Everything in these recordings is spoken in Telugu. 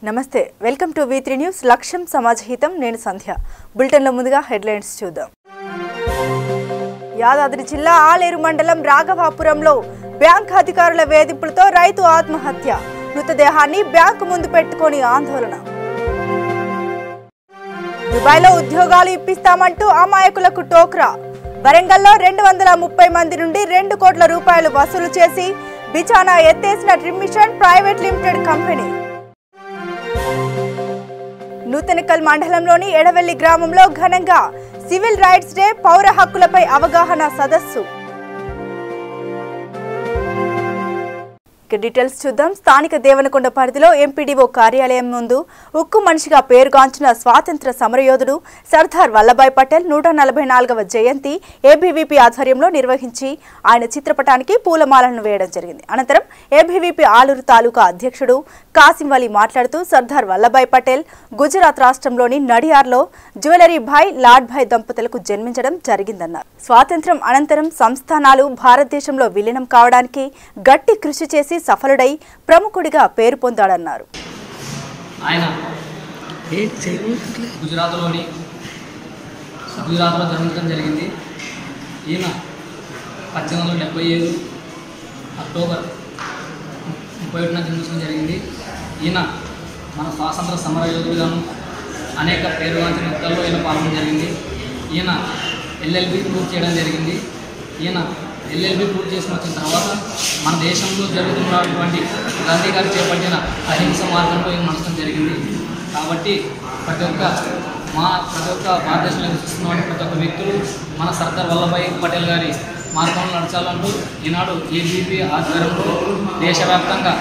నమస్తే వెల్కమ్ టు V3 న్యూస్ లక్ష్యం సమాజహితం నేను సంధ్య బులెటిన్ లో ముందుగా హెడ్లైన్స్ చూద్దాం యాదాద్రి జిల్లా ఆలేరు మండలం రాఘవాపురంలో బ్యాంక్ అధికారుల వేధింపులతో రైతు ఆత్మహత్య మృతదేహాన్ని బ్యాంకు ముందు పెట్టుకొని ఆందోళన దుబాయ్లో ఉద్యోగాలు ఇప్పిస్తామంటూ అమాయకులకు టోక్రా వరంగల్లో 230 మంది నుండి 2 కోట్ల రూపాయలు వసూలు చేసి బిచానా ఎత్తేసిన ట్రిమిషన్ ప్రైవేట్ లిమిటెడ్ కంపెనీ నూతనకల్ మండలంలోని ఎడవెల్లి గ్రామంలో ఘనంగా సివిల్ రైట్స్ డే పౌర హక్కులపై అవగాహన సదస్సు డీటెయిల్స్ చూద్దాం స్థానిక దేవనకొండ పరిధిలో ఎంపీడీఓ కార్యాలయం ముందు ఉక్కు మనిషిగా పేరుగాంచిన స్వాతంత్ర సమరయోధుడు సర్దార్ వల్లభాయ్ పటేల్ 144వ జయంతి ఏబీవీపీ ఆధ్వర్యంలో నిర్వహించి ఆయన చిత్రపటానికి పూలమాలను వేయడం జరిగింది. అనంతరం ఏబీవీపీ ఆలూరు తాలూకా అధ్యక్షుడు కాసిం వలి మాట్లాడుతూ సర్దార్ వల్లభాయ్ పటేల్ గుజరాత్ రాష్ట్రంలోని నడియార్లో జ్యువెలరీ భాయ్ లాడ్ భాయ్ దంపతులకు జన్మించడం జరిగిందన్నారు. స్వాతంత్ర్యం అనంతరం సంస్థానాలు భారతదేశంలో విలీనం కావడానికి గట్టి కృషి చేసి సఫలుడై ప్రముఖుడిగా పేరు పొందాడన్నారు. ఆయన గుజరాత్లో జన్మించడం జరిగింది. ఈయన 1877 అక్టోబర్ 31న జన్మించడం జరిగింది. ఈయన మన స్వాతంత్ర సమరయోధుడుగాను అనేక పేరుగాంచిన యుద్ధాల్లో ఈయన పాల్గొనడం జరిగింది. ఈయన ఎల్ఎల్బి పూర్తి చేయడం జరిగింది. ఈయన ఎల్ఎల్బి పూర్తి చేసుకుని వచ్చిన తర్వాత మన దేశంలో జరుగుతున్నటువంటి గాంధీ గారు చేపట్టిన అహింస మార్గంలో ఈయన నడచడం జరిగింది. కాబట్టి ప్రతి ఒక్క భారతదేశంలో నివసిస్తున్నటువంటి ప్రతి ఒక్క వ్యక్తులు మన సర్దార్ వల్లభాయ్ పటేల్ గారి మార్గంలో నడచాలంటూ ఈనాడు ఏబీవీపీ ఆధ్వర్యంలో దేశవ్యాప్తంగా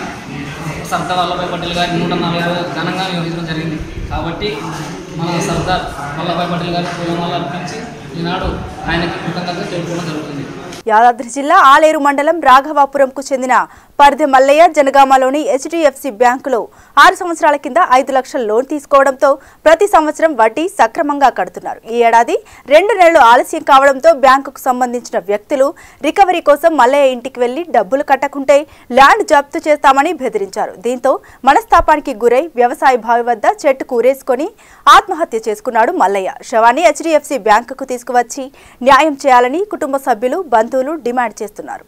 సర్దార్ వల్లభాయ్ పటేల్ గారి 140 ఘనంగా నిర్వహించడం జరిగింది. కాబట్టి మన సర్దార్ వల్లభాయ్ పటేల్ గారి పూలమాల అర్పించి ఈనాడు ఆయనకి కృతజ్ఞతగా తెలుపుకోవడం జరుగుతుంది. యాదాద్రి జిల్లా ఆలేరు మండలం రాఘవాపురంకు చెందిన పరిధె మల్లయ్య జనగామలోని HDFC బ్యాంకులో 6 సంవత్సరాల కింద 5 లక్షల లోన్ తీసుకోవడంతో ప్రతి సంవత్సరం వడ్డీ సక్రమంగా కడుతున్నారు. ఈ ఏడాది 2 నెలలు ఆలస్యం కావడంతో బ్యాంకుకు సంబంధించిన వ్యక్తులు రికవరీ కోసం మల్లయ్య ఇంటికి వెళ్లి డబ్బులు కట్టకుంటే ల్యాండ్ జప్తు చేస్తామని బెదిరించారు. దీంతో మనస్తాపానికి గురై వ్యవసాయ బావి వద్ద చెట్టు కూరేసుకొని ఆత్మహత్య చేసుకున్నాడు మల్లయ్య. శవాన్ని HDFC బ్యాంకుకు తీసుకువచ్చి న్యాయం చేయాలని కుటుంబ సభ్యులు బంధువులు డిమాండ్ చేస్తున్నారు.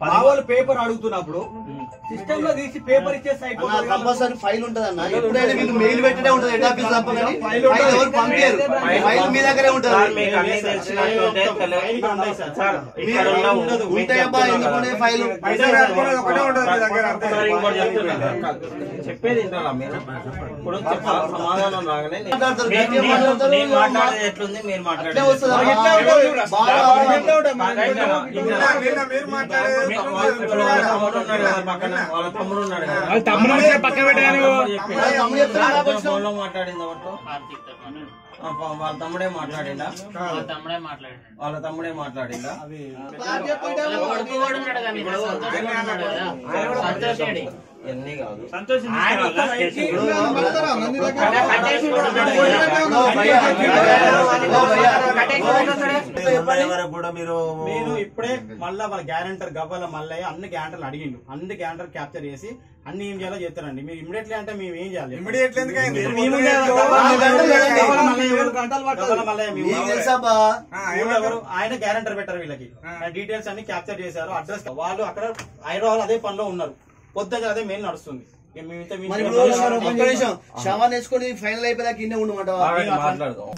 మావాళ్ళు పేపర్ అడుగుతున్నప్పుడు సిస్టమ్ లో తీసి పేపర్ ఇచ్చేసి కంపల్సరీ ఫైల్ ఉంటది అన్న. ఎప్పుడైనా మీకు మెయిల్ పెట్టడే ఉంటది హెడ్ ఆఫీస్ తప్ప ఫైల్ ఎవరు పంపించారు. ఫైల్ మీ దగ్గరే ఉంటది. ఉంటాయబ్బా ఎందుకుంటే ఫైల్ చెప్పేది ఇప్పుడు సమాధానం రాగానే ఎట్లుంది మీరు మాట్లాడే వాళ్ళ తమ్ముడు ఉన్నాడు మాట్లాడింది వాళ్ళ తమ్ముడే మాట్లాడిందా ఎన్ని కాదు మీరు ఇప్పుడే మళ్ళా వాళ్ళ గ్యారంటర్ గవ్వల మల్లయ్య అన్ని గ్యారంటర్లు అడిగిండు. అన్ని గ్యారంటర్ క్యాప్చర్ చేసి అన్ని ఏం చేయాలో చెప్తారండి. మీరు ఇమీడియట్లీ అంటే మేము ఏం చేయాలి? ఆయన గ్యారంటర్ పెట్టారు. వీళ్ళకి డీటెయిల్స్ అన్ని క్యాప్చర్ చేశారు. అడ్రస్ వాళ్ళు అక్కడ హైదరాబాద్ అదే పనిలో ఉన్నారు. పొద్దున అదే మెయిన్ నడుస్తుంది.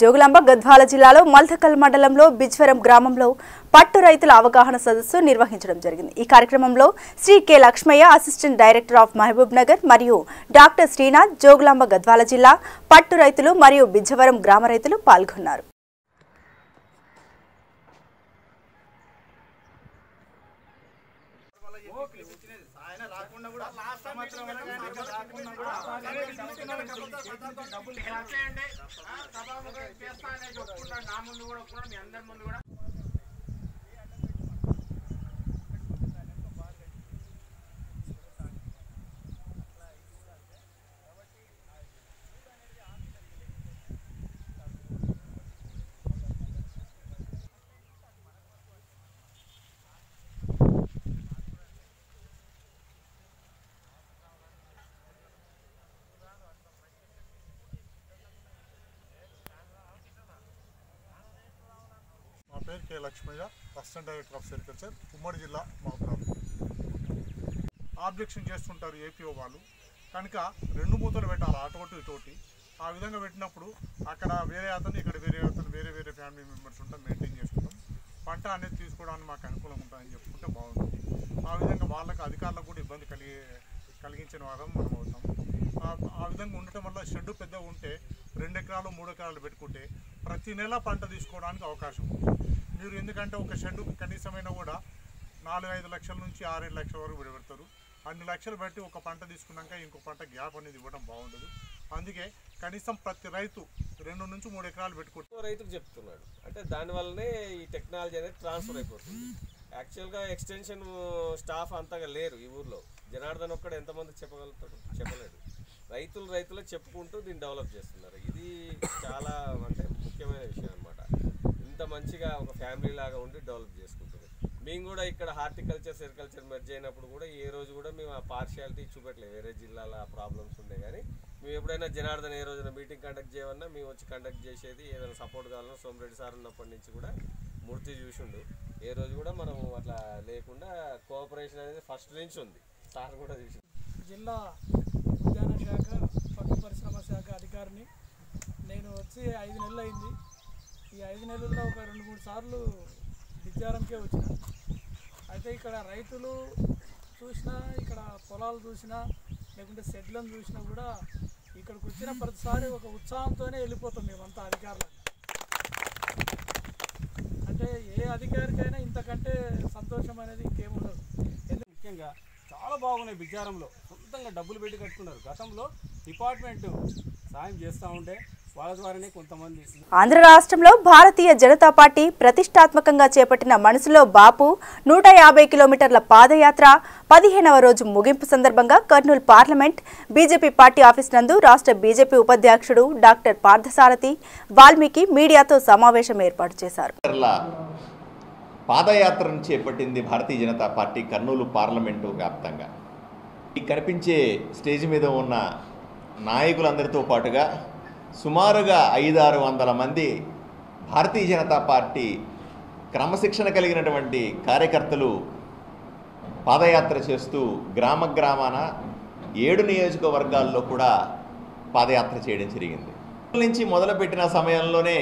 జోగులాంబ గద్వాల జిల్లాలో మల్దకల్ మండలంలో బిజ్వరం గ్రామంలో పట్టు రైతుల అవగాహన సదస్సు నిర్వహించడం జరిగింది. ఈ కార్యక్రమంలో Shri K Lakshmaiah assistant director of Mahabubnagar మరియు డాక్టర్ శ్రీనాథ్ జోగులాంబ గద్వాల జిల్లా పట్టు రైతులు మరియు బిజ్వరం గ్రామ రైతులు పాల్గొన్నారు. ఆయన రాకుండా కూడా సంవత్సరం రాకుండా కూడా నా ముందు కూడా మీ అందరి ముందు కూడా పేరు K Lakshmaiah, assistant director of sericulture, ఉమ్మడి జిల్లా మహబూబాబాద్. ఆబ్జెక్షన్ చేస్తుంటారు ఏపీఓ వాళ్ళు, కనుక 2 మూతలు పెట్టాలి, అటోటి ఇటోటి. ఆ విధంగా పెట్టినప్పుడు అక్కడ వేరే అతను, ఇక్కడ వేరే అతను, వేరే వేరే ఫ్యామిలీ మెంబర్స్ ఉంటాం, మెయింటైన్ చేసుకుంటాం. పంట అనేది తీసుకోవడానికి మాకు అనుకూలంగా ఉంటుందని చెప్పుకుంటే బాగుంటుంది. ఆ విధంగా వాళ్ళకి అధికారులకు కూడా ఇబ్బంది కలిగించిన వారం మనం అవుతాం. ఆ విధంగా ఉండటం వల్ల షెడ్డు పెద్దగా ఉంటే 2 ఎకరాలు 3 ఎకరాలు పెట్టుకుంటే ప్రతి నెల పంట తీసుకోవడానికి అవకాశం ఉంది. మీరు ఎందుకంటే ఒక షెడ్డు కనీసమైనా కూడా 4-5 లక్షల నుంచి 6-7 లక్షల వరకు పెడతారు. అన్ని లక్షలు బట్టి ఒక పంట తీసుకున్నాక ఇంకో పంట గ్యాప్ అనేది ఇవ్వడం బాగుండదు. అందుకే కనీసం ప్రతి రైతు 2 నుంచి 3 ఎకరాలు పెట్టుకుంటారు. రైతుకు చెప్తున్నాడు అంటే దానివల్లనే ఈ టెక్నాలజీ అనేది ట్రాన్స్ఫర్ అయిపోతుంది. యాక్చువల్గా ఎక్స్టెన్షన్ స్టాఫ్ అంతగా లేరు ఈ ఊర్లో. జనార్దన్ ఒక్కడు ఎంతమంది చెప్పగలుగుతాడు? చెప్పలేడు. రైతులే చెప్పుకుంటూ దీన్ని డెవలప్ చేస్తున్నారు. ఇది చాలా అంటే ముఖ్యమైన విషయం అన్నమాట. ఇంత మంచిగా ఒక ఫ్యామిలీ లాగా ఉండి డెవలప్ చేసుకుంటుంది. మేము కూడా ఇక్కడ హార్టికల్చర్ సెరికల్చర్ మెర్జ్ అయినప్పుడు కూడా ఏ రోజు కూడా మేము ఆ పార్షియాలిటీ చూపెట్టలేదు. వేరే జిల్లాల ప్రాబ్లమ్స్ ఉండే కానీ మేము ఎప్పుడైనా జనార్దన్ ఏ రోజున మీటింగ్ కండక్ట్ చేయమన్నా మేము వచ్చి కండక్ట్ చేసేది. ఏదైనా సపోర్ట్ కావాలన్నా సోమిరెడ్డి సార్ ఉన్నప్పటి నుంచి కూడా మూర్తి చూసిండు. ఏ రోజు కూడా మనం అట్లా లేకుండా కోఆపరేషన్ అనేది ఫస్ట్ నుంచి ఉంది. సార్ కూడా చూసిండు. జిల్లా ఉద్యాన శాఖ పట్టు పరిశ్రమ శాఖ అధికారిని నేను వచ్చి 5 నెలలు అయింది. ఈ 5 నెలల్లో ఒక 2-3 సార్లు విద్యారంకే వచ్చిన. అయితే ఇక్కడ రైతులు చూసినా, ఇక్కడ పొలాలు చూసినా, లేకుంటే షెడ్లను చూసినా కూడా ఇక్కడికి వచ్చిన ప్రతిసారి ఒక ఉత్సాహంతోనే వెళ్ళిపోతాం మేమంతా అధికారులు. అంటే ఏ అధికారికైనా ఇంతకంటే సంతోషం అనేది ఇంకేముండదు. ముఖ్యంగా చాలా బాగున్నాయి. బిజ్జారంలో సొంతంగా డబ్బులు పెట్టి కట్టుకున్నారు. గతంలో డిపార్ట్మెంట్ సాయం చేస్తూ ఉంటే వాళ్ళ ద్వారానే కొంతమంది. ఆంధ్ర రాష్ట్రంలో భారతీయ జనతా పార్టీ ప్రతిష్టాత్మకంగా చేపట్టిన మనసులో బాపు 150 కిలోమీటర్ల పాదయాత్ర 15వ రోజు ముగింపు సందర్భంగా Kurnool parliament BJP party office నందు రాష్ట్ర బీజేపీ ఉపాధ్యక్షుడు డాక్టర్ పార్థసారథి వాల్మీకి మీడియాతో సమావేశం ఏర్పాటు చేశారు. పాదయాత్రను చేపట్టింది భారతీయ జనతా పార్టీ కర్నూలు పార్లమెంటు వ్యాప్తంగా. ఈ కనిపించే స్టేజ్ మీద ఉన్న నాయకులందరితో పాటుగా సుమారుగా 500-600 మంది భారతీయ జనతా పార్టీ క్రమశిక్షణ కలిగినటువంటి కార్యకర్తలు పాదయాత్ర చేస్తూ గ్రామాన 7 నియోజకవర్గాల్లో కూడా పాదయాత్ర చేయడం జరిగింది. నుంచి మొదలుపెట్టిన సమయంలోనే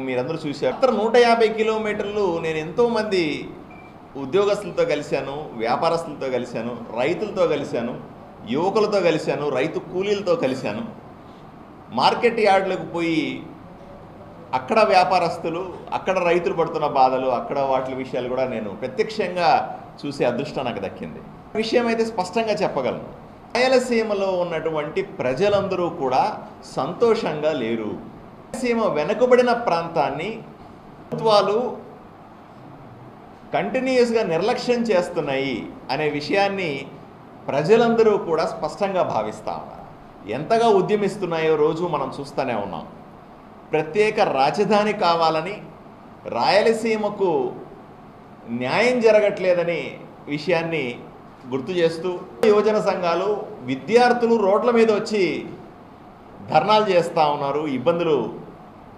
మీరందరూ చూశారు. 150 కిలోమీటర్లు నేను ఎంతోమంది ఉద్యోగస్తులతో కలిశాను, వ్యాపారస్తులతో కలిశాను, రైతులతో కలిశాను, యువకులతో కలిశాను, రైతు కూలీలతో కలిశాను. మార్కెట్ యార్డులకు పోయి అక్కడ వ్యాపారస్తులు, అక్కడ రైతులు పడుతున్న బాధలు, అక్కడ వాటి విషయాలు కూడా నేను ప్రత్యక్షంగా చూసే అదృష్టం నాకు దక్కింది. విషయం అయితే స్పష్టంగా చెప్పగలను. రాయలసీమలో ఉన్నటువంటి ప్రజలందరూ కూడా సంతోషంగా లేరు. రాయలసీమ వెనుకబడిన ప్రాంతాన్ని ప్రభుత్వాలు కంటిన్యూస్గా నిర్లక్ష్యం చేస్తున్నాయి అనే విషయాన్ని ప్రజలందరూ కూడా స్పష్టంగా భావిస్తూ ఉన్నారు. ఎంతగా ఉద్యమిస్తున్నాయో రోజు మనం చూస్తూనే ఉన్నాం. ప్రత్యేక రాజధాని కావాలని, రాయలసీమకు న్యాయం జరగట్లేదని విషయాన్ని గుర్తు చేస్తూ యువజన సంఘాలు, విద్యార్థులు రోడ్ల మీద వచ్చి ధర్నాలు చేస్తూ ఉన్నారు, ఇబ్బందులు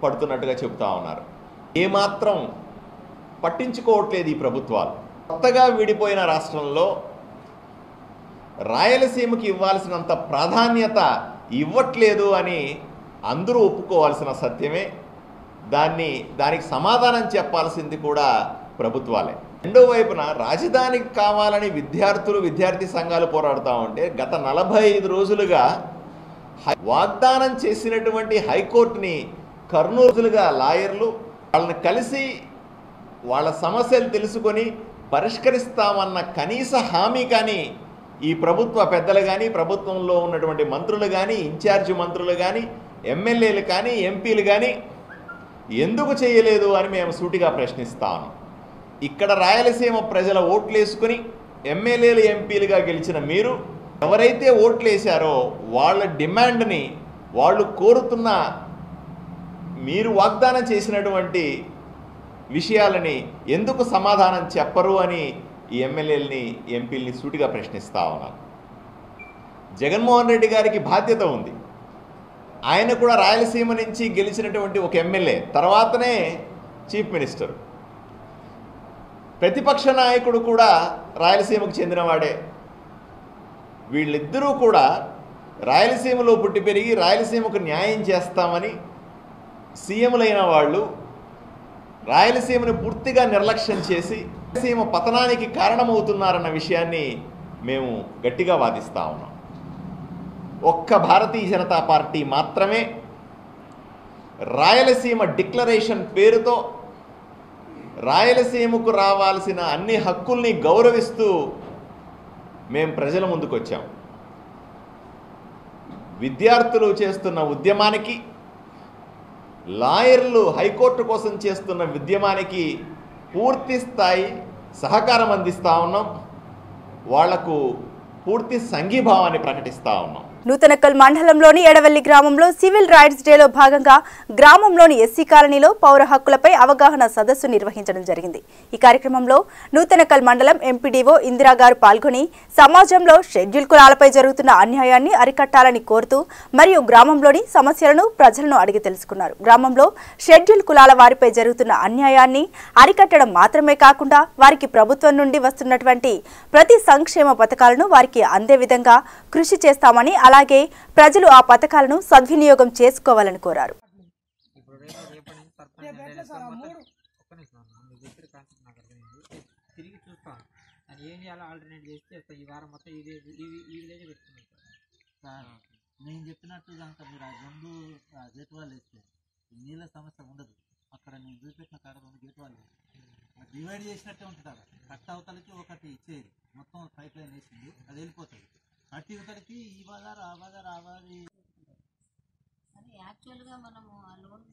పడుతున్నట్టుగా చెబుతూ ఉన్నారు. ఏమాత్రం పట్టించుకోవట్లేదు ఈ ప్రభుత్వాలు. కొత్తగా విడిపోయిన రాష్ట్రంలో రాయలసీమకి ఇవ్వాల్సినంత ప్రాధాన్యత ఇవ్వట్లేదు అని అందరూ ఒప్పుకోవాల్సిన సత్యమే. దానికి సమాధానం చెప్పాల్సింది కూడా ప్రభుత్వాలే. రెండో వైపున రాజధానికి కావాలని విద్యార్థి సంఘాలు పోరాడుతూ ఉంటే గత 45 రోజులుగా వాగ్దానం చేసినటువంటి హైకోర్టుని కర్నూలుగా లాయర్లు వాళ్ళని కలిసి వాళ్ళ సమస్యలు తెలుసుకొని పరిష్కరిస్తామన్న కనీస హామీ కానీ ఈ ప్రభుత్వ పెద్దలు కానీ, ప్రభుత్వంలో ఉన్నటువంటి మంత్రులు కానీ, ఇన్ఛార్జి మంత్రులు కానీ, ఎమ్మెల్యేలు కానీ, ఎంపీలు కానీ ఎందుకు చేయలేదు అని మేము సూటిగా ప్రశ్నిస్తా ఉన్నాం. ఇక్కడ రాయలసీమ ప్రజల ఓట్లేసుకుని ఎమ్మెల్యేలు, ఎంపీలుగా గెలిచిన మీరు ఎవరైతే ఓట్లేశారో వాళ్ళ డిమాండ్ని, వాళ్ళు కోరుతున్న, మీరు వాగ్దానం చేసినటువంటి విషయాలని ఎందుకు సమాధానం చెప్పరు అని ఈ ఎమ్మెల్యేలని, ఎంపీలని సూటిగా ప్రశ్నిస్తా ఉన్నాను. జగన్మోహన్ రెడ్డి గారికి బాధ్యత ఉంది. ఆయన కూడా రాయలసీమ నుంచి గెలిచినటువంటి ఒక ఎమ్మెల్యే, తర్వాతనే చీఫ్ మినిస్టర్. ప్రతిపక్ష నాయకుడు కూడా రాయలసీమకు చెందినవాడే. వీళ్ళిద్దరూ కూడా రాయలసీమలో పుట్టి పెరిగి రాయలసీమకు న్యాయం చేస్తామని సీఎంలైన వాళ్ళు రాయలసీమను పూర్తిగా నిర్లక్ష్యం చేసి రాయలసీమ పతనానికి కారణమవుతున్నారన్న విషయాన్ని మేము గట్టిగా వాదిస్తా ఉన్నాం. ఒక్క భారతీయ జనతా పార్టీ మాత్రమే రాయలసీమ డిక్లరేషన్ పేరుతో రాయలసీమకు రావాల్సిన అన్ని హక్కుల్ని గౌరవిస్తూ మేము ప్రజల ముందుకు వచ్చాం. విద్యార్థులు చేస్తున్న ఉద్యమానికి, లాయర్లు హైకోర్టు కోసం చేస్తున్న ఉద్యమానికి పూర్తి స్థాయి సహకారం అందిస్తూ ఉన్నాం. వాళ్లకు పూర్తి సంఘీభావాన్ని ప్రకటిస్తూ ఉన్నాం. నూతనకల్ మండలంలోని ఎడవెల్లి గ్రామంలో సివిల్ రైట్స్ డేలో భాగంగా గ్రామంలోని ఎస్సీ కాలనీలో పౌర హక్కులపై అవగాహన సదస్సు నిర్వహించడం జరిగింది. ఈ కార్యక్రమంలో నూతనకల్ మండలం ఎంపీడీఓ ఇందిరా గారు పాల్గొని సమాజంలో షెడ్యూల్ కులాలపై జరుగుతున్న అన్యాయాన్ని అరికట్టాలని కోరుతూ మరియు గ్రామంలోని సమస్యలను ప్రజలను అడిగి తెలుసుకున్నారు. గ్రామంలో షెడ్యూల్ కులాల వారిపై జరుగుతున్న అన్యాయాన్ని అరికట్టడం మాత్రమే కాకుండా వారికి ప్రభుత్వం నుండి వస్తున్నటువంటి ప్రతి సంక్షేమ పథకాలను వారికి అందే విధంగా కృషి చేస్తామని, అలాగే ప్రజలు ఆ పథకాలను సద్వినియోగం చేసుకోవాలని కోరారు. తిరిగి చూస్తాం అది ఏం చేయాలో ఆల్టర్నేట్ చేస్తే ఈ వారం మొత్తం ఈ విలేజ్ పెట్టుకున్నాం సార్. నేను చెప్పినట్టు కనుక మీరు ఆ 2 గేట్ వాళ్ళు వేస్తే నీళ్ళ సమస్య ఉండదు. అక్కడ నేను చూపెట్టిన కాడ 2 గేట్ వాళ్ళు డివైడ్ చేసినట్టే ఉంటుంది. అక్కడ కట్ట అవతలకి ఒకటి ఇచ్చేది, మొత్తం పైప్ లైన్ వేసింది, అది వెళ్ళిపోతుంది. కట్టి ఇవతలకి ఈ బజార్ ఆ బజార్ ఆ బాజీ అని యాక్చువల్గా మనము ఆ లోన్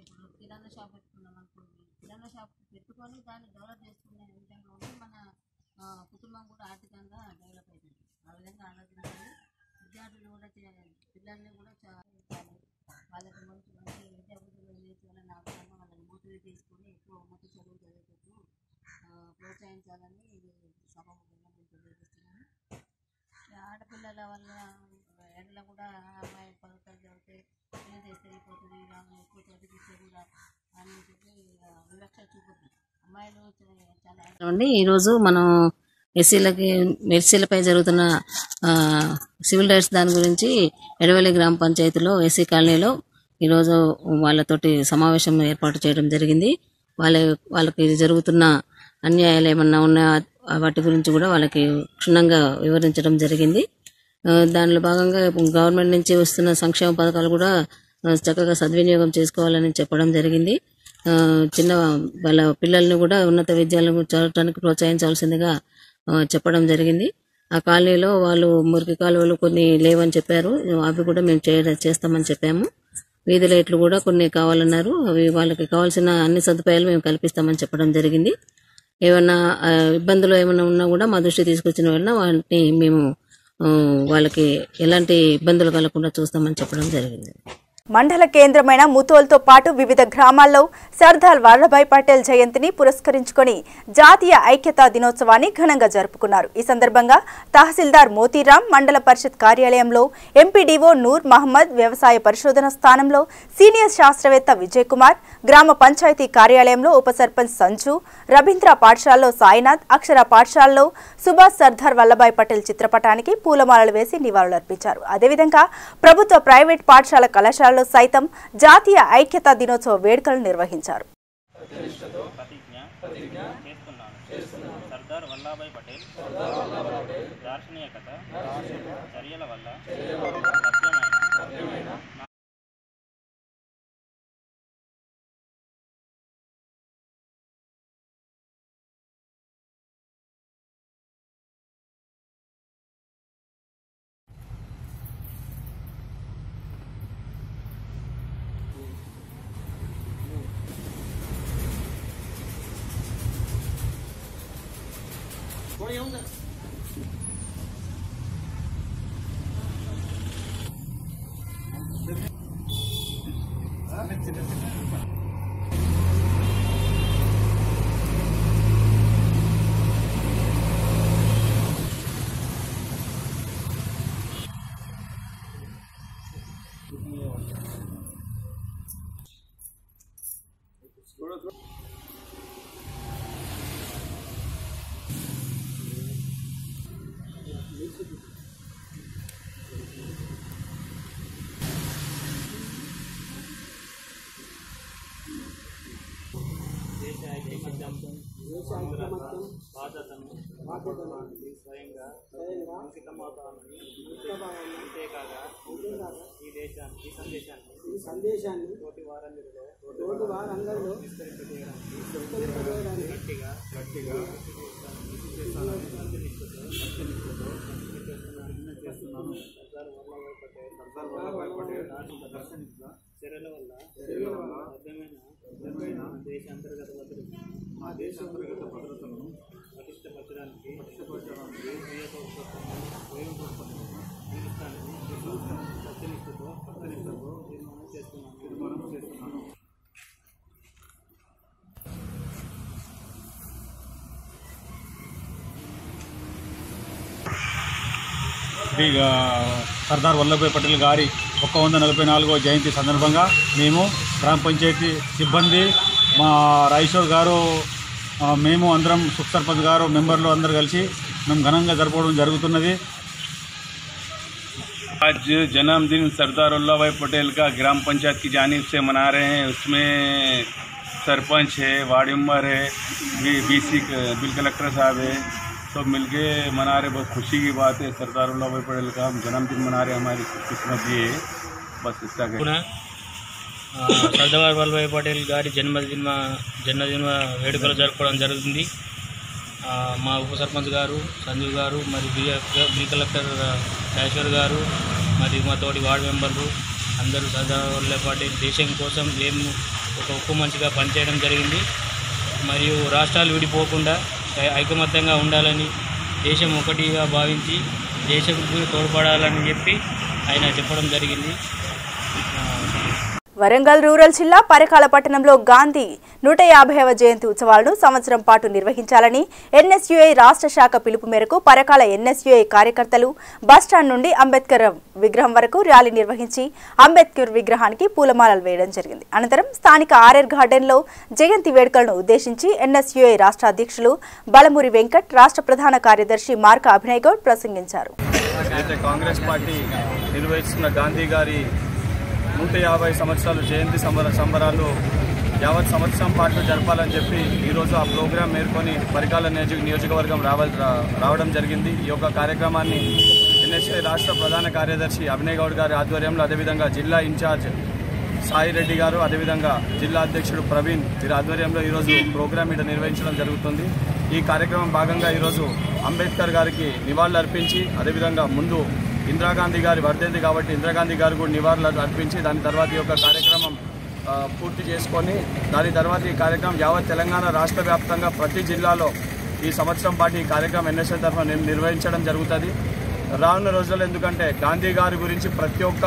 ఇప్పుడు కిరాణా షాప్ పెట్టుకున్నాం అనుకోండి, కిరాణా షాప్ పెట్టుకొని దాన్ని డెవలప్ చేసుకునే విధంగా ఉంటే మన కుటుంబం కూడా ఆర్థికంగా డెవలప్ అవుతుంది. ఆ విధంగా ఆలోచించాలి. విద్యార్థులు కూడా పిల్లల్ని కూడా చదివించాలి. వాళ్ళకి మంచి మంచి విద్యాబుద్ధులు నేర్చుకోవాలని ఆలోచన వాళ్ళని మోటివేట్ చేసుకొని ఎక్కువ ఉన్నత చదువులు చదివేటట్టు ప్రోత్సహించాలని సభాముఖంగా నేను తెలియజేస్తున్నాను. ఆడపిల్లల వల్ల ఎండల కూడా అమ్మాయి 10వ తరగతి చదివితే ఏం చేస్తే అయిపోతుంది, ఎక్కువ చదివిస్తే కూడా అని చెప్పి వివక్ష చూపుతుంది. అమ్మాయిలు చాలా. ఈరోజు మనం ఎస్సీలపై జరుగుతున్న సివిల్ రైట్స్ దాని గురించి ఎడవెల్లి గ్రామ పంచాయతీలో ఎస్సీ కాలనీలో ఈరోజు వాళ్ళతోటి సమావేశం ఏర్పాటు చేయడం జరిగింది. వాళ్ళకి జరుగుతున్న అన్యాయాలు ఏమన్నా ఉన్నా వాటి గురించి కూడా వాళ్ళకి క్షుణ్ణంగా వివరించడం జరిగింది. దానిలో భాగంగా గవర్నమెంట్ నుంచి వస్తున్న సంక్షేమ పథకాలు కూడా చక్కగా సద్వినియోగం చేసుకోవాలని చెప్పడం జరిగింది. వాళ్ళ పిల్లల్ని కూడా ఉన్నత విద్యాలయం చదవడానికి ప్రోత్సహించాల్సిందిగా చెప్పడం జరిగింది. ఆ కాలనీలో వాళ్ళు మురికి కాలువలు కొన్ని లేవని చెప్పారు, అవి కూడా మేము చేస్తామని చెప్పాము. వీధి లైట్లు కూడా కొన్ని కావాలన్నారు, అవి వాళ్ళకి కావాల్సిన అన్ని సదుపాయాలు మేము కల్పిస్తామని చెప్పడం జరిగింది. ఏమన్నా ఇబ్బందులు ఏమైనా ఉన్నా కూడా మా దృష్టి తీసుకొచ్చిన వలన వాటిని మేము వాళ్ళకి ఎలాంటి ఇబ్బందులు కలగకుండా చూస్తామని చెప్పడం జరిగింది. మండల కేంద్రమైన ముతోల్తో పాటు వివిధ గ్రామాల్లో సర్దార్ వల్లభాయ్ పటేల్ జయంతిని పురస్కరించుకొని జాతీయ ఐక్యతా దినోత్సవాన్ని ఘనంగా జరుపుకున్నారు. ఈ సందర్భంగా తహసీల్దార్ మోతీరాం, మండల పరిషత్ కార్యాలయంలో ఎంపీడీఓ నూర్ మహమ్మద్, వ్యవసాయ పరిశోధన స్థానంలో సీనియర్ శాస్త్రవేత్త విజయ్ కుమార్, గ్రామ పంచాయతీ కార్యాలయంలో ఉప సర్పంచ్ సంజు, రవీంద్ర పాఠశాలలో సాయినాథ్, అక్షర పాఠశాలలో సుభాష్ సర్దార్ వల్లభాయ్ పటేల్ చిత్రపటానికి పూలమాలలు వేసి నివాళులర్పించారు. అదేవిధంగా ప్రభుత్వ ప్రైవేట్ పాఠశాల కళాశాలలో సైతం జాతీయ ఐక్యతా దినోత్సవ వేడుకలు నిర్వహించారు. సర్దార్ వల్లభాయ్ పటేల్ దార్శనికత చర్యల వల్ల స్వయంగా అంకితమవుతానని అంతేకాక ఈ సందేశాన్ని తోటి వారందరిలో విస్తరింపజేయడానికి గట్టిగా చేస్తున్నాను. సర్దార్ వల్లభాయ్ పటేల్ చర్యల వల్ల నిజమైన దేశ అంతర్గత భద్రతలను పటిష్టపరచడానికి తీర్మానం చేస్తున్నాను. శ్రీ సర్దార్ వల్లభాయ్ పటేల్ గారి 144వ జయంతి సందర్భంగా మేము గ్రామ పంచాయతీ సిబ్బంది, మా రాయిషోర్ గారు, మేము అందరం సుఖ్ సర్పంచ్ గారు, మెంబర్లు అందరూ కలిసి మేము ఘనంగా జరపడం జరుగుతున్నది. आज जन्मदिन सरदार वल्लभ भाई पटेल का ग्राम पंचायत की जानिब से मना रहे हैं। उसमें सरपंच है, वार्ड मेंबर है, बीसी बिल कलेक्टर साहब है, सब मिलके मना रहे। बहुत खुशी की बात है। सरदार वल्लभ भाई पटेल का हम जन्मदिन मना रहे, हमारी किस्मत ये है। बस इसका సర్దార్ వల్లభాయ్ పటేల్ గారి జన్మదిన వేడుకలు జరుపుకోవడం జరుగుతుంది. మా ఉప సర్పంచ్ గారు సంజీవ్ గారు, మరి బి కలెక్టర్ రాజేశ్వర్ గారు, మరి మా తోటి వార్డు మెంబర్లు అందరూ సర్దార్ వల్లభాయ్ పటేల్ దేశం కోసం మేము ఒక ఉక్కు మంచిగా పనిచేయడం జరిగింది. మరియు రాష్ట్రాలు విడిపోకుండా ఐకమత్యంగా ఉండాలని, దేశం ఒకటిగా భావించి దేశంకు తోడ్పడాలని చెప్పి ఆయన చెప్పడం జరిగింది. వరంగల్ రూరల్ జిల్లా పరకాల పట్టణంలో గాంధీ 150వ జయంతి ఉత్సవాలను సంవత్సరం పాటు నిర్వహించాలని ఎన్ఎస్యుఐ రాష్ట్ర శాఖ పిలుపు మేరకు పరకాల ఎన్ఎస్యుఐ కార్యకర్తలు బస్టాండ్ నుండి అంబేద్కర్ విగ్రహం వరకు ర్యాలీ నిర్వహించి అంబేద్కర్ విగ్రహానికి పూలమాలలు వేయడం జరిగింది. అనంతరం స్థానిక ఆర్ఆర్ గార్డెన్లో జయంతి వేడుకలను ఉద్దేశించి ఎన్ఎస్యుఐ రాష్ట్ర అధ్యక్షులు బలమూరి వెంకట్, రాష్ట్ర ప్రధాన కార్యదర్శి మార్క అభినయ్ గౌడ్ ప్రసంగించారు. కాంగ్రెస్ పార్టీ నిర్వహిస్తున్న గాంధీ గారి 150 సంవత్సరాలు జయంతి సంబరాలు యావత్ సంవత్సరం పాటు జరపాలని చెప్పి ఈరోజు ఆ ప్రోగ్రాం మేర్కొని పరకాల నియోజకవర్గం రావడం జరిగింది. ఈ యొక్క కార్యక్రమాన్ని ఎన్ఎస్ఐ రాష్ట్ర ప్రధాన కార్యదర్శి అభినయ్ గౌడ్ గారి ఆధ్వర్యంలో, అదేవిధంగా జిల్లా ఇన్ఛార్జ్ సాయి రెడ్డి గారు, అదేవిధంగా జిల్లా అధ్యక్షుడు ప్రవీణ్ వీరి ఆధ్వర్యంలో ఈరోజు ప్రోగ్రాం ఇక్కడ నిర్వహించడం జరుగుతుంది. ఈ కార్యక్రమం భాగంగా ఈరోజు అంబేద్కర్ గారికి నివాళులు అర్పించి, అదేవిధంగా ముందు ఇందిరాగాంధీ గారి వర్ధంతి కాబట్టి ఇందిరాగాంధీ గారు కూడా నివాళులు అర్పించి దాని తర్వాత ఈ యొక్క కార్యక్రమం పూర్తి చేసుకొని దాని తర్వాత ఈ కార్యక్రమం యావత్ తెలంగాణ రాష్ట్ర వ్యాప్తంగా ప్రతి జిల్లాలో ఈ సంవత్సరం పాటు ఈ కార్యక్రమం ఎన్ఎస్ఐ తరఫున నిర్వహించడం జరుగుతుంది. రానున్న రోజుల్లో ఎందుకంటే గాంధీ గారి గురించి ప్రతి ఒక్క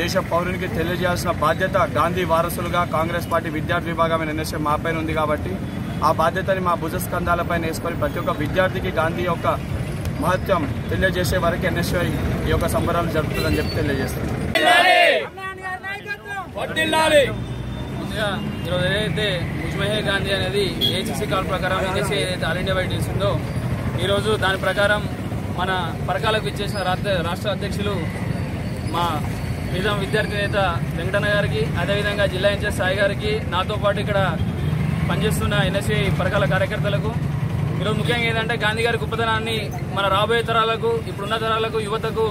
దేశ పౌరునికి తెలియజేయాల్సిన బాధ్యత గాంధీ వారసులుగా కాంగ్రెస్ పార్టీ విద్యార్థి విభాగమైన ఎన్ఎస్ఐ మాపైన ఉంది కాబట్టి ఆ బాధ్యతని మా భుజస్కంధాలపైన వేసుకొని ప్రతి ఒక్క విద్యార్థికి గాంధీ యొక్క మహత్యం తెలియజేసే వరకు ఎన్ఎస్ఐ ఈ యొక్క సంబరాలు జరుపుతుందని చెప్పి తెలియజేస్తుంది. ముందుగా ఈరోజు ఏదైతే ముజ్మహే గాంధీ అనేది ఏఐసిసి కాల్ ప్రకారం ఎన్ఎస్ఐ ఏదైతే ఆల్ ఇండియా వైడ్ చేసిందో ఈరోజు దాని ప్రకారం మన పరకాలకు ఇచ్చేసిన రాష్ట్ర అధ్యక్షులు మా నిజాం విద్యార్థి నేత వెంకటన్న గారికి, అదేవిధంగా జిల్లా ఇన్ఛార్జ్ సాయి గారికి, నాతో పాటు ఇక్కడ పనిచేస్తున్న ఎన్ఎస్ఐ పరకాల కార్యకర్తలకు ఈరోజు ముఖ్యంగా ఏంటంటే గాంధీ గారి గొప్పతనాన్ని మన రాబోయే తరాలకు, ఇప్పుడున్న తరాలకు, యువతకు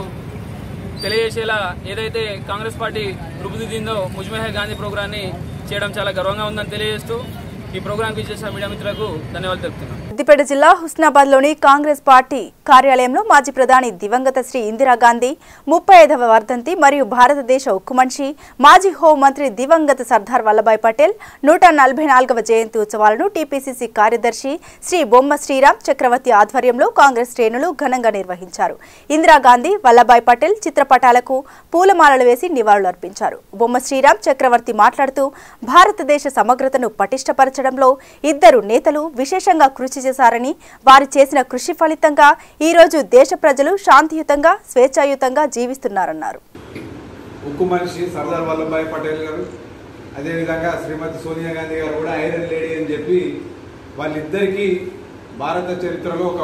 తెలియజేసేలా ఏదైతే కాంగ్రెస్ పార్టీ రూపుదిద్దిందో ముజ్మహే గాంధీ ప్రోగ్రాన్ని చేయడం చాలా గర్వంగా ఉందని తెలియజేస్తూ ఈ ప్రోగ్రాంకి చేసిన మీడియా మిత్రులకు ధన్యవాదాలు తెలుపుతున్నాను. సిద్దిపేట జిల్లా హుస్నాబాద్లోని కాంగ్రెస్ పార్టీ కార్యాలయంలో మాజీ ప్రధాని దివంగత శ్రీ ఇందిరాగాంధీ 35వ వర్ధంతి మరియు భారతదేశ ఉక్కు మనిషి మాజీ హోంమంత్రి దివంగత సర్దార్ వల్లభాయ్ పటేల్ 144వ జయంతి ఉత్సవాలను టీపీసీసీ కార్యదర్శి శ్రీ బొమ్మ శ్రీరామ్ చక్రవర్తి ఆధ్వర్యంలో కాంగ్రెస్ శ్రేణులు ఘనంగా నిర్వహించారు. ఇందిరాగాంధీ వల్లభాయ్ పటేల్ చిత్రపటాలకు పూలమాలలు వేసి నివాళులర్పించారు. బొమ్మ శ్రీరామ్ చక్రవర్తి మాట్లాడుతూ భారతదేశ సమగ్రతను పటిష్టపరచడంలో ఇద్దరు నేతలు విశేషంగా కృషి చేశారని, వారు చేసిన కృషి ఫలితంగా ఈ రోజు దేశ ప్రజలు శాంతియుతంగా స్వేచ్ఛాయుతంగా జీవిస్తున్నారన్నారు. ఉక్కు మనిషి సర్దార్ వల్లభాయ్ పటేల్ గారు, అదేవిధంగా శ్రీమతి సోనియా గాంధీ గారు కూడా ఐరన్ లేడీ అని చెప్పి వాళ్ళిద్దరికీ భారత చరిత్రలో ఒక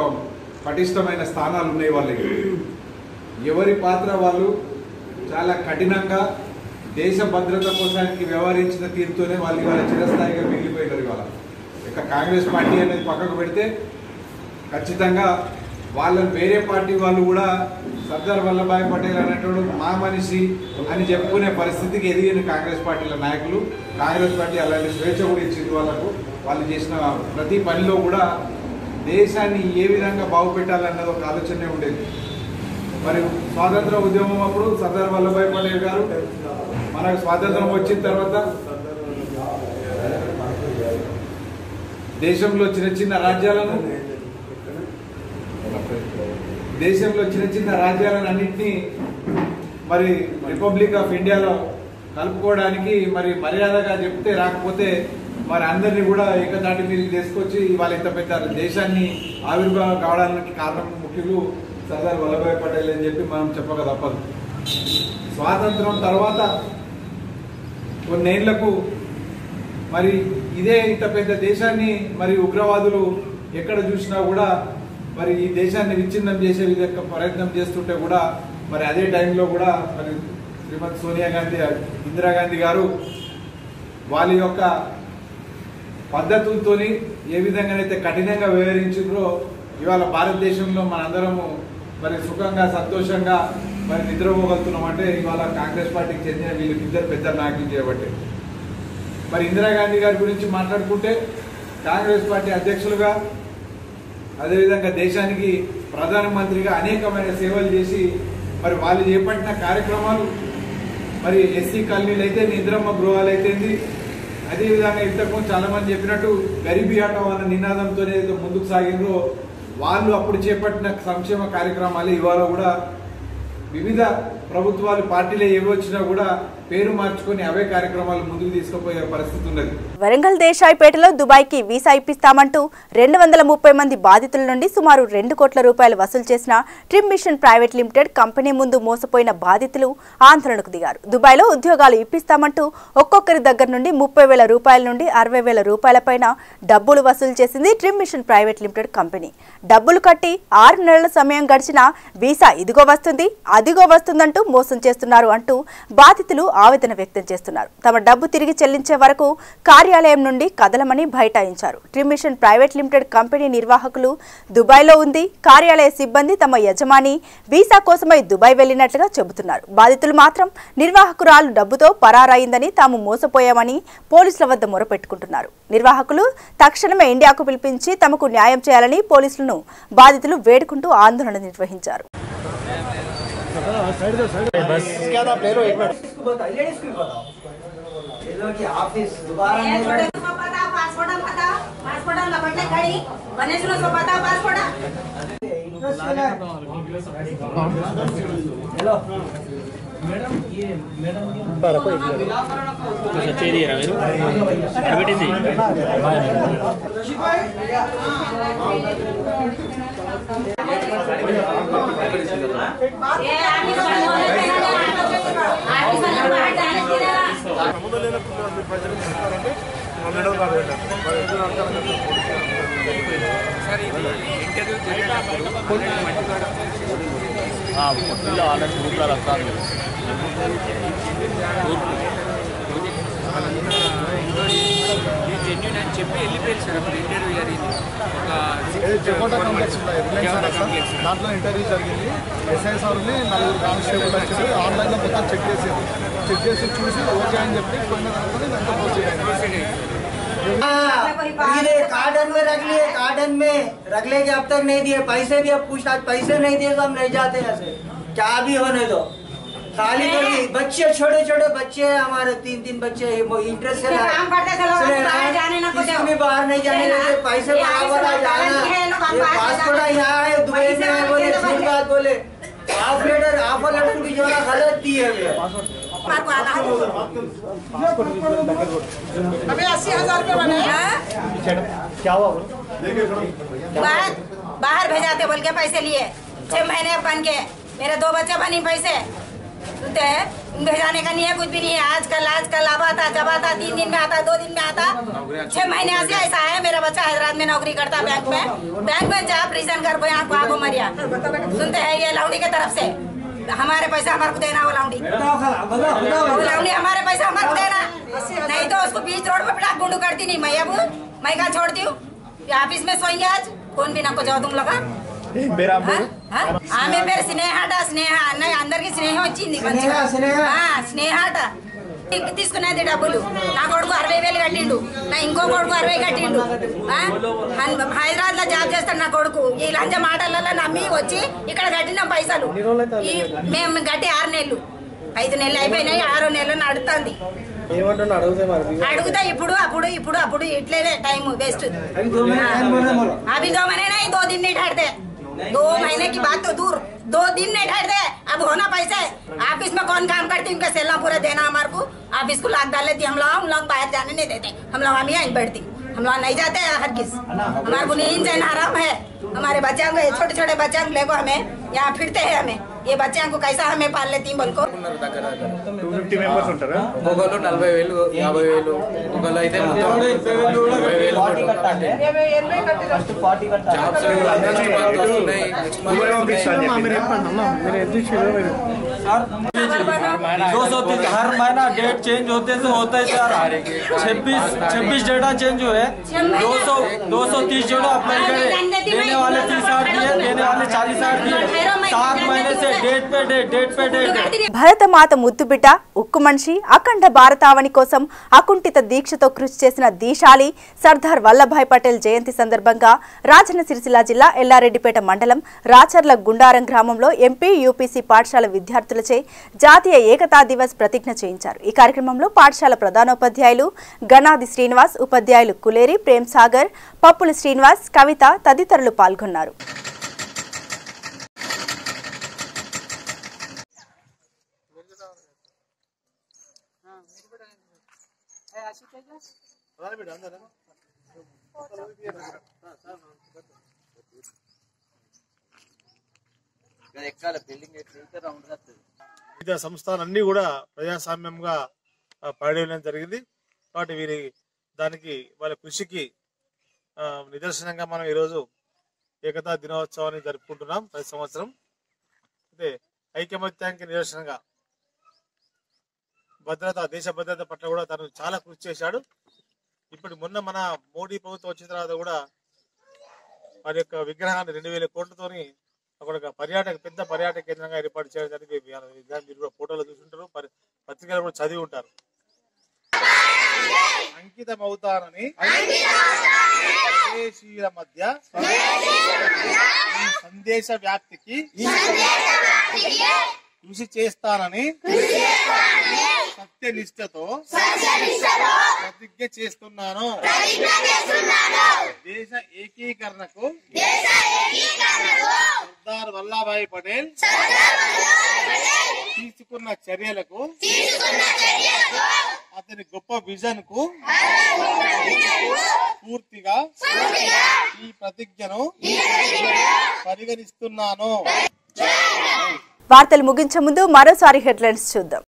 పటిష్టమైన స్థానాలు ఉన్నాయి. వాళ్ళకి ఎవరి పాత్ర వాళ్ళు చాలా కఠినంగా దేశ భద్రత కోసానికి వ్యవహరించిన తీరుతోనే వాళ్ళు ఇవాళ చిరస్థాయిగా మిగిలిపోయినారు. ఇవాళ ఇక కాంగ్రెస్ పార్టీ అనేది పక్కకు పెడితే ఖచ్చితంగా వాళ్ళని వేరే పార్టీ వాళ్ళు కూడా సర్దార్ వల్లభాయ్ పటేల్ అనేటోడు మా మనిషి అని చెప్పుకునే పరిస్థితికి ఎదిగిన కాంగ్రెస్ పార్టీల నాయకులు. కాంగ్రెస్ పార్టీ అలాంటి స్వేచ్ఛ కూడా ఇచ్చింది వాళ్ళకు. వాళ్ళు చేసిన ప్రతి పనిలో కూడా దేశాన్ని ఏ విధంగా బాగుపెట్టాలన్నది ఒక ఆలోచనే ఉండేది. మరి స్వాతంత్ర ఉద్యమం అప్పుడు సర్దార్ వల్లభాయ్ పటేల్ గారు మనకు స్వాతంత్రం వచ్చిన తర్వాత దేశంలో చిన్న చిన్న రాజ్యాలను అన్నింటినీ మరి రిపబ్లిక్ ఆఫ్ ఇండియాలో కలుపుకోవడానికి మరి మర్యాదగా చెప్తే రాకపోతే మరి అందరినీ కూడా ఏకతాటి మీదకి తీసుకొచ్చి ఇవాళ ఇంత పెద్ద దేశాన్ని ఆవిర్భావం కావడానికి కారణం ముఖ్యులు సర్దార్ వల్లభాయ్ పటేల్ అని చెప్పి మనం చెప్పక తప్పదు. స్వాతంత్రం తర్వాత కొన్నేళ్లకు మరి ఇదే ఇంత పెద్ద దేశాన్ని మరి ఉగ్రవాదులు ఎక్కడ చూసినా కూడా మరి ఈ దేశాన్ని విచ్ఛిన్నం చేసే విధంగా ప్రయత్నం చేస్తుంటే కూడా మరి అదే టైంలో కూడా మరి శ్రీమతి సోనియా గాంధీ, ఇందిరాగాంధీ గారు వాళ్ళ యొక్క పద్ధతులతోని ఏ విధంగానైతే కఠినంగా వ్యవహరించిందో ఇవాళ భారతదేశంలో మనందరము మరి సుఖంగా సంతోషంగా మరి నిద్రపోగలుగుతున్నామంటే ఇవాళ కాంగ్రెస్ పార్టీకి చెందిన వీళ్ళిద్దరు పెద్ద నాయకులు చేయబట్టే. మరి ఇందిరాగాంధీ గారి గురించి మాట్లాడుకుంటే కాంగ్రెస్ పార్టీ అధ్యక్షులుగా అదేవిధంగా దేశానికి ప్రధానమంత్రిగా అనేకమైన సేవలు చేసి మరి వాళ్ళు చేపట్టిన కార్యక్రమాలు మరి ఎస్సీ కాలనీలు అయితే ఇందిరమ్మ గృహాలు అయితేంది, అదేవిధంగా ఇంతకుముందు చాలా మంది చెప్పినట్టు గరీబీ ఆటో అన్న నినాదంతోనే ముందుకు సాగినరో వాళ్ళు అప్పుడు చేపట్టిన సంక్షేమ కార్యక్రమాలు ఇవాళ కూడా వివిధ ప్రభుత్వాలు పార్టీలు ఏవి వచ్చినా కూడా పేరు మార్చుకొని అవే కార్యక్రమాలు ముందుకు తీసుకుపోయే పరిస్థితి ఉన్నది. వరంగల్ దేశాయిపేటలో దుబాయ్కి వీసా ఇప్పిస్తామంటూ 230 మంది బాధితుల నుండి సుమారు 2 కోట్ల రూపాయలు వసూలు చేసిన Trim Mission private limited company ముందు మోసపోయిన బాధితులు ఆందోళనకు దిగారు. దుబాయ్లో ఉద్యోగాలు ఇప్పిస్తామంటూ ఒక్కొక్కరి దగ్గర నుండి 30,000 రూపాయల నుండి 60,000 రూపాయల పైన డబ్బులు వసూలు చేసింది Trim Mission private limited company. డబ్బులు కట్టి 6 నెలల సమయం గడిచినా వీసా ఇదిగో వస్తుంది అదిగో వస్తుందంటూ మోసం చేస్తున్నారు అంటూ బాధితులు ఆవేదన వ్యక్తం చేస్తున్నారు. తమ డబ్బు తిరిగి చెల్లించే వరకు కార్యాలయం నుండి కదలమని బైఠాయించారు. Trim Mission private limited company నిర్వాహకులు దుబాయ్లో ఉంది. కార్యాలయ సిబ్బంది తమ యజమాని వీసా కోసమై దుబాయ్ వెళ్లినట్లుగా చెబుతున్నారు. బాధితులు మాత్రం నిర్వాహకురాలు డబ్బుతో పరారైందని తాము మోసపోయామని పోలీసుల వద్ద మొరపెట్టుకుంటున్నారు. నిర్వాహకులు తక్షణమే ఇండియాకు పిలిపించి తమకు న్యాయం చేయాలని పోలీసులను బాధితులు వేడుకుంటూ ఆందోళన నిర్వహించారు. జెన్యూన్ అని చెప్పి వెళ్ళిపోయారు సార్. అప్పుడు ఇంటర్వ్యూ జరిగింది, దాంట్లో ఇంటర్వ్యూ జరిగింది. ఎస్ఐ సార్ని 4 కానిస్టేబుల్ వచ్చి ఆన్లైన్లో మొత్తం చెక్ చేసి చూసి ఓకే అని చెప్పి పోయిన తర్వాత ఇదంతా ప్రొసీడ్ అయింది. कार्डन में रख लिए, कार्डन में रख लेके अब तक नहीं दिए, पैसे भी अब पूछताछ, पैसे नहीं दिए तो हम नहीं जाते ऐसे, क्या भी होने दो। खाली बच्चे छोटे छोटे बच्चे हमारे 3-3 बच्चे इंटरेस्ट से बाहर नहीं जाने देते, पैसे बराबर जाना, पासपोर्ट यहाँ है दुबई में है बोले, झूठ बात बोले, ऑफर लेटर की जो गलत दी है हमें 80,000 रुपये बने क्या हुआ बाहर भेजाते बोल के पैसे लिए 6 महीने बन के मेरे 2 बच्चे बनी पैसे भेजाने का नहीं है, कुछ भी नहीं है। आजकल अब आता जब आता 3 दिन में आता 2 दिन में आता 6 महीने से ऐसा है। मेरा बच्चा हैदराबाद में नौकरी करता बैंक में जा प्रिजन कर आपको मरिया सुनते हैं ये लौंडी के तरफ से हमारे पैसा हमारे को देना, वो लौंडी हमारे पैसा हमारे को देना, नहीं तो उसको बीच रोड पे पिटा गुंडू करती नहीं मैं। अब मैं कहा छोड़ती हूँ, ऑफिस में सोएंगे आज कौन भी ना को जाओ तुम लोग। ఆమె పేరు స్నేహట, అన్నయ్య అందరికి స్నేహం వచ్చింది, స్నేహట తీసుకునేది డబ్బులు. నా కొడుకు 60,000 కట్టిండు, నా ఇంకో కొడుకు 60 కట్టిండు. హైదరాబాద్ లో జాబ్ చేస్తాడు నా కొడుకు. ఈ లంచ మాటలలో నమ్మి వచ్చి ఇక్కడ కట్టిన పైసలు మేము కట్టి 6 నెలలు 5 నెలలు అయిపోయినాయి, 6వ నెలలు నడుస్తుంది. అడుగుతా ఇప్పుడు అప్పుడు ఇట్లేదే టైం వేస్ట్. अभी 2 महीने नहीं 2 दिन नहीं ठहरते, 2 महीने की बात तो दूर 2 दिन नहीं ठहरते। अब होना पैसे ऑफिस में कौन काम करती उनका सेला पूरा देना हमारे को, ऑफिस को लाख डाल लेती हम लोग बाहर जाने नहीं देते, हम लोग हम यहीं बैठती, हम लोग नहीं जाते हर किस। हमारे को नींद चैन हराम है, हमारे बच्चों को छोटे छोटे बच्चों को लेको हमें यहाँ फिरते हैं, हमें ये बच्चों को कैसा हमें पाल लेती बोल को। 250 మెంబర్స్ ఉంటారా? ఒకళ్ళు 40,000 50,000 ఒకళ్ళు అయితే हर महीना डेट चेंज होते से होता है सर। 26 डेटा चेंज हुए, 230 जोड़े अप्लाई करे, देने वाले 30,000 दिए, देने वाले 40,000 दिए, 7 महीने से डेट पे डेट భరతమాత ముద్దుబిడ్డ ఉక్కు మనిషి అఖండ భారతావని కోసం అకుంఠిత దీక్షతో కృషి చేసిన దీశాలి సర్దార్ వల్లభాయ్ పటేల్ జయంతి సందర్భంగా రాజన్న సిరిసిల్ల జిల్లా ఎల్లారెడ్డిపేట మండలం రాచర్ల గుండారం గ్రామంలో ఎంపీ యూపీసీ పాఠశాల విద్యార్థులచే జాతీయ ఏకతా దివస్ ప్రతిజ్ఞ చేయించారు. ఈ కార్యక్రమంలో పాఠశాల ప్రధానోపాధ్యాయులు గణాది శ్రీనివాస్, ఉపాధ్యాయులు కులేరి ప్రేమ్ సాగర్, పప్పుల శ్రీనివాస్, కవిత తదితరులు పాల్గొన్నారు. వివిధ సంస్థలన్నీ కూడా ప్రజాస్వామ్యంగా పడేయడం జరిగింది. కాబట్టి దానికి వాళ్ళ కృషికి నిదర్శనంగా మనం ఈరోజు ఏకతా దినోత్సవాన్ని జరుపుకుంటున్నాం ప్రతి సంవత్సరం. అయితే ఐకమత్యానికి నిదర్శనంగా దేశ భద్రత పట్ల కూడా తను చాలా కృషి చేశాడు. ఇప్పుడు మొన్న మన మోడీ ప్రభుత్వం వచ్చిన తర్వాత కూడా వారి యొక్క విగ్రహాన్ని 2,000 కోట్లతోని అక్కడ పెద్ద పర్యాటక కేంద్రంగా ఏర్పాటు చేయడానికి మీరు కూడా ఫోటోలు చూసుంటారు, పత్రికలు కూడా చదివి ఉంటారు. అంకితం అవుతానని స్వదేశీయుల మధ్య సందేశ వ్యాప్తికి కృషి చేస్తానని సత్యనిష్టతో ప్రతిజ్ఞ చేస్తున్నాను. దేశ ఏకీకరణకు సర్దార్ వల్లభాయ్ పటేల్ తీసుకున్న చర్యలకు అతని గొప్ప విజన్ కు పూర్తిగా ఈ ప్రతిజ్ఞను పరిగణిస్తున్నాను. వార్తలు ముగించే ముందు మరోసారి హెడ్లైన్స్ చూద్దాం.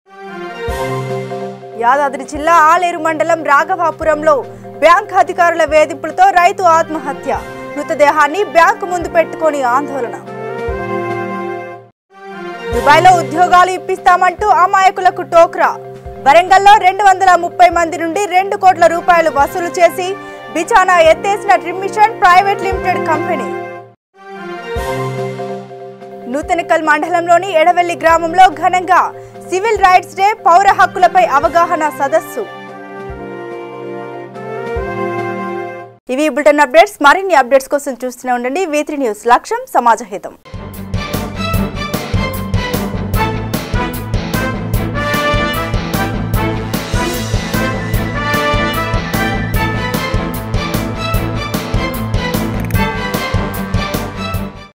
యాదాద్రి జిల్లా ఆలేరు మండలం రాఘవాపురంలో బ్యాంక్ అధికారుల వేధింపులతో రైతు ఆత్మహత్య, మృతదేహాన్ని బ్యాంకు ముందు పెట్టుకొని ఆందోళన. దుబాయ్లో ఉద్యోగాలు ఇప్పిస్తామంటూ అమాయకులకు టోక్రా, వరంగల్లో 230 మంది నుండి 2 కోట్ల రూపాయలు వసూలు చేసి బిచానా ఎత్తేసిన ట్రిమిషన్ ప్రైవేట్ లిమిటెడ్ కంపెనీ. నూతనకల్ మండలంలోని ఎడవెల్లి గ్రామంలో ఘనంగా సివిల్ రైట్స్ డే, పౌర హక్కులపై అవగాహన సదస్సు. ఇవి బులెటిన్ అప్డేట్స్. మరిన్ని అప్డేట్స్ కోసం చూస్తూనే ఉండండి V3 న్యూస్. లక్ష్యం సమాజ హితం.